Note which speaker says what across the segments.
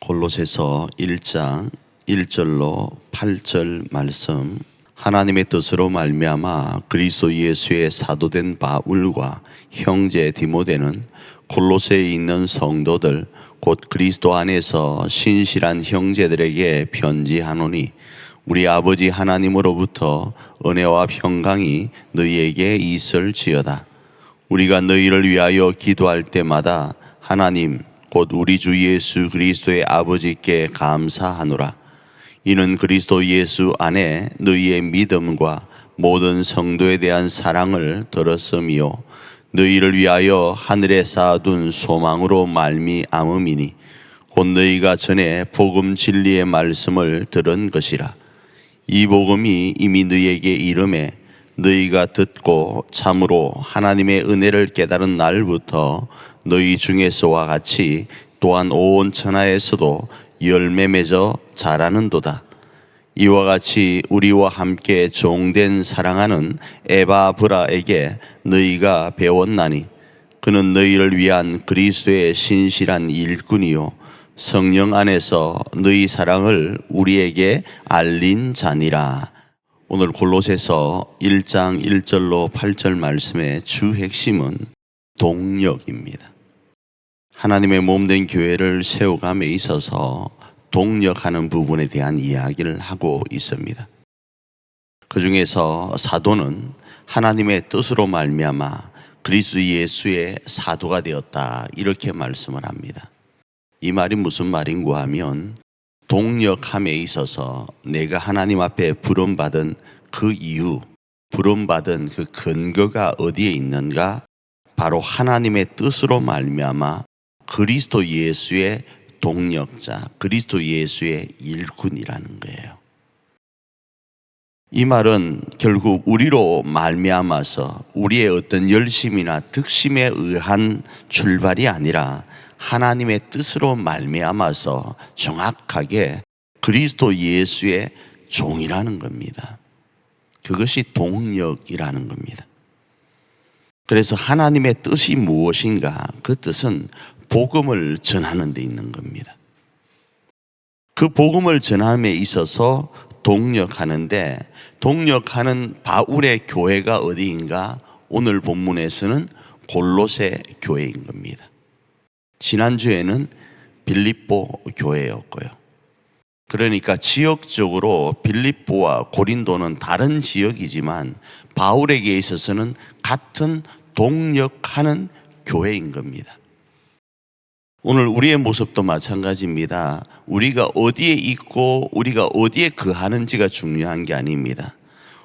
Speaker 1: 골로새서 1장 1절로 8절 말씀. 하나님의 뜻으로 말미암아 그리스도 예수의 사도된 바울과 형제 디모데는 골로새에 있는 성도들 곧 그리스도 안에서 신실한 형제들에게 편지하노니, 우리 아버지 하나님으로부터 은혜와 평강이 너희에게 있을지어다. 우리가 너희를 위하여 기도할 때마다 하나님 곧 우리 주 예수 그리스도의 아버지께 감사하노라. 이는 그리스도 예수 안에 너희의 믿음과 모든 성도에 대한 사랑을 들었음이요 너희를 위하여 하늘에 쌓아둔 소망으로 말미암음이니, 곧 너희가 전에 복음 진리의 말씀을 들은 것이라. 이 복음이 이미 너희에게 이름에 너희가 듣고 참으로 하나님의 은혜를 깨달은 날부터 너희 중에서와 같이 또한 온 천하에서도 열매 맺어 자라는도다. 이와 같이 우리와 함께 종된 사랑하는 에바브라에게 너희가 배웠나니, 그는 너희를 위한 그리스도의 신실한 일꾼이요 성령 안에서 너희 사랑을 우리에게 알린 자니라. 오늘 골로새서 1장 1절로 8절 말씀의 주 핵심은 동력입니다. 하나님의 몸된 교회를 세워감에 있어서 동력하는 부분에 대한 이야기를 하고 있습니다. 그 중에서 사도는 하나님의 뜻으로 말미암아 그리스도 예수의 사도가 되었다, 이렇게 말씀을 합니다. 이 말이 무슨 말인가 하면, 동력함에 있어서 내가 하나님 앞에 부름받은 그 이유, 부름받은 그 근거가 어디에 있는가? 바로 하나님의 뜻으로 말미암아 그리스도 예수의 동력자, 그리스도 예수의 일꾼이라는 거예요. 이 말은 결국 우리로 말미암아서 우리의 어떤 열심이나 득심에 의한 출발이 아니라 하나님의 뜻으로 말미암아서 정확하게 그리스도 예수의 종이라는 겁니다. 그것이 동력이라는 겁니다. 그래서 하나님의 뜻이 무엇인가? 그 뜻은 복음을 전하는 데 있는 겁니다. 그 복음을 전함에 있어서 동력하는데, 동력하는 바울의 교회가 어디인가? 오늘 본문에서는 골로새 교회인 겁니다. 지난주에는 빌립보 교회였고요. 그러니까 지역적으로 빌립보와 고린도는 다른 지역이지만 바울에게 있어서는 같은 동력하는 교회인 겁니다. 오늘 우리의 모습도 마찬가지입니다. 우리가 어디에 있고 우리가 어디에 거하는지가 중요한 게 아닙니다.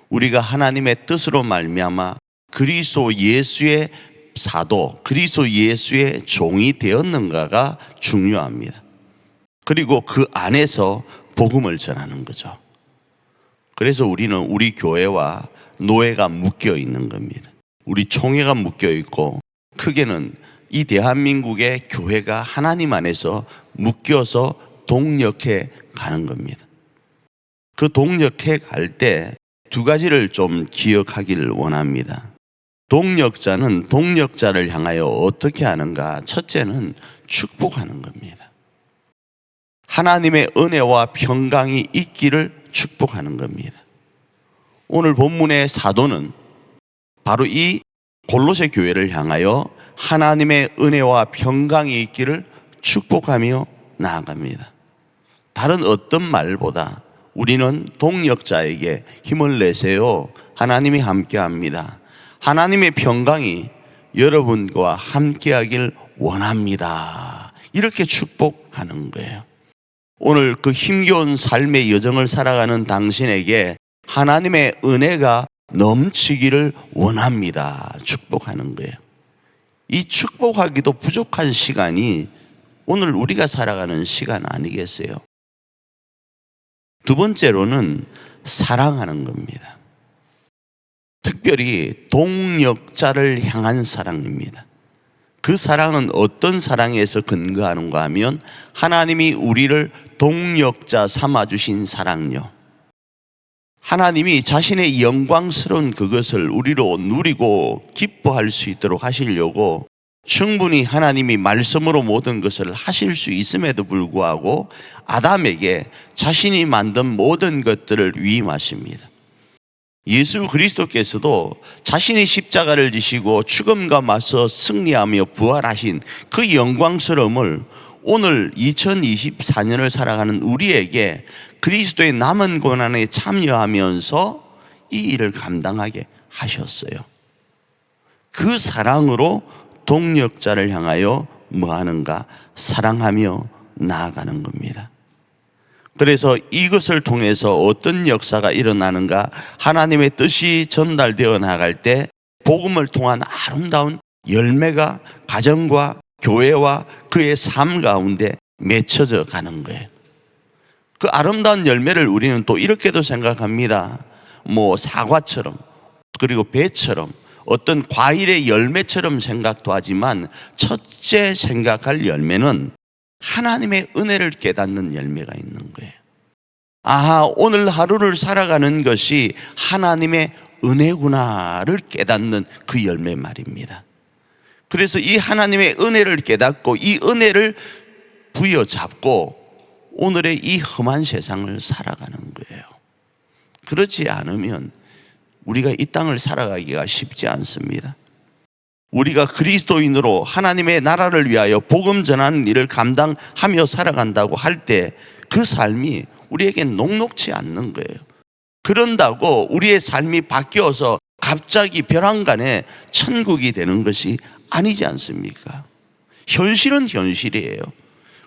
Speaker 1: 우리가 하나님의 뜻으로 말미암아 그리스도 예수의 사도, 그리스도 예수의 종이 되었는가가 중요합니다. 그리고 그 안에서 복음을 전하는 거죠. 그래서 우리는 우리 교회와 노예가 묶여 있는 겁니다. 우리 총회가 묶여 있고, 크게는 이 대한민국의 교회가 하나님 안에서 묶여서 동력해 가는 겁니다. 그 동력해 갈 때 두 가지를 좀 기억하기를 원합니다. 동력자는 동력자를 향하여 어떻게 하는가? 첫째는 축복하는 겁니다. 하나님의 은혜와 평강이 있기를 축복하는 겁니다. 오늘 본문의 사도는 바로 이 골로새 교회를 향하여 하나님의 은혜와 평강이 있기를 축복하며 나아갑니다. 다른 어떤 말보다 우리는 동력자에게 힘을 내세요, 하나님이 함께합니다, 하나님의 평강이 여러분과 함께하길 원합니다, 이렇게 축복하는 거예요. 오늘 그 힘겨운 삶의 여정을 살아가는 당신에게 하나님의 은혜가 넘치기를 원합니다, 축복하는 거예요. 이 축복하기도 부족한 시간이 오늘 우리가 살아가는 시간 아니겠어요? 두 번째로는 사랑하는 겁니다. 특별히 동력자를 향한 사랑입니다. 그 사랑은 어떤 사랑에서 근거하는가 하면, 하나님이 우리를 동력자 삼아주신 사랑요, 하나님이 자신의 영광스러운 그것을 우리로 누리고 기뻐할 수 있도록 하시려고 충분히 하나님이 말씀으로 모든 것을 하실 수 있음에도 불구하고 아담에게 자신이 만든 모든 것들을 위임하십니다. 예수 그리스도께서도 자신이 십자가를 지시고 죽음과 맞서 승리하며 부활하신 그 영광스러움을 오늘 2024년을 살아가는 우리에게 그리스도의 남은 고난에 참여하면서 이 일을 감당하게 하셨어요. 그 사랑으로 동력자를 향하여 뭐하는가? 사랑하며 나아가는 겁니다. 그래서 이것을 통해서 어떤 역사가 일어나는가? 하나님의 뜻이 전달되어 나갈 때 복음을 통한 아름다운 열매가 가정과 교회와 그의 삶 가운데 맺혀져 가는 거예요. 그 아름다운 열매를 우리는 또 이렇게도 생각합니다. 뭐 사과처럼, 그리고 배처럼, 어떤 과일의 열매처럼 생각도 하지만 첫째 생각할 열매는 하나님의 은혜를 깨닫는 열매가 있는 거예요. 아하, 오늘 하루를 살아가는 것이 하나님의 은혜구나를 깨닫는 그 열매 말입니다. 그래서 이 하나님의 은혜를 깨닫고 이 은혜를 부여잡고 오늘의 이 험한 세상을 살아가는 거예요. 그렇지 않으면 우리가 이 땅을 살아가기가 쉽지 않습니다. 우리가 그리스도인으로 하나님의 나라를 위하여 복음 전하는 일을 감당하며 살아간다고 할 때 그 삶이 우리에겐 녹록지 않는 거예요. 그런다고 우리의 삶이 바뀌어서 갑자기 벼랑간에 천국이 되는 것이 아니지 않습니까? 현실은 현실이에요.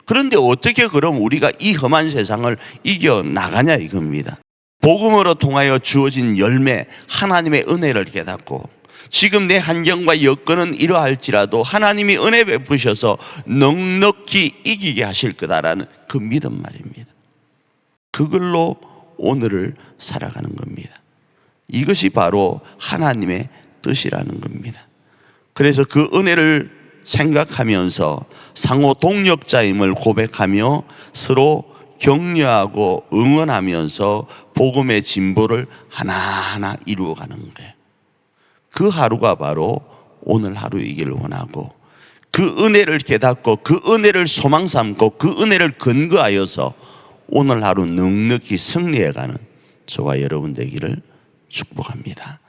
Speaker 1: 그런데 어떻게 그럼 우리가 이 험한 세상을 이겨나가냐 이겁니다. 복음으로 통하여 주어진 열매, 하나님의 은혜를 깨닫고 지금 내 환경과 여건은 이러할지라도 하나님이 은혜 베푸셔서 넉넉히 이기게 하실 거다라는 그 믿음 말입니다. 그걸로 오늘을 살아가는 겁니다. 이것이 바로 하나님의 뜻이라는 겁니다. 그래서 그 은혜를 생각하면서 상호 동력자임을 고백하며 서로 격려하고 응원하면서 복음의 진보를 하나하나 이루어가는 거예요. 그 하루가 바로 오늘 하루이기를 원하고 그 은혜를 깨닫고 그 은혜를 소망 삼고 그 은혜를 근거하여서 오늘 하루 넉넉히 승리해가는 저와 여러분 되기를 축복합니다.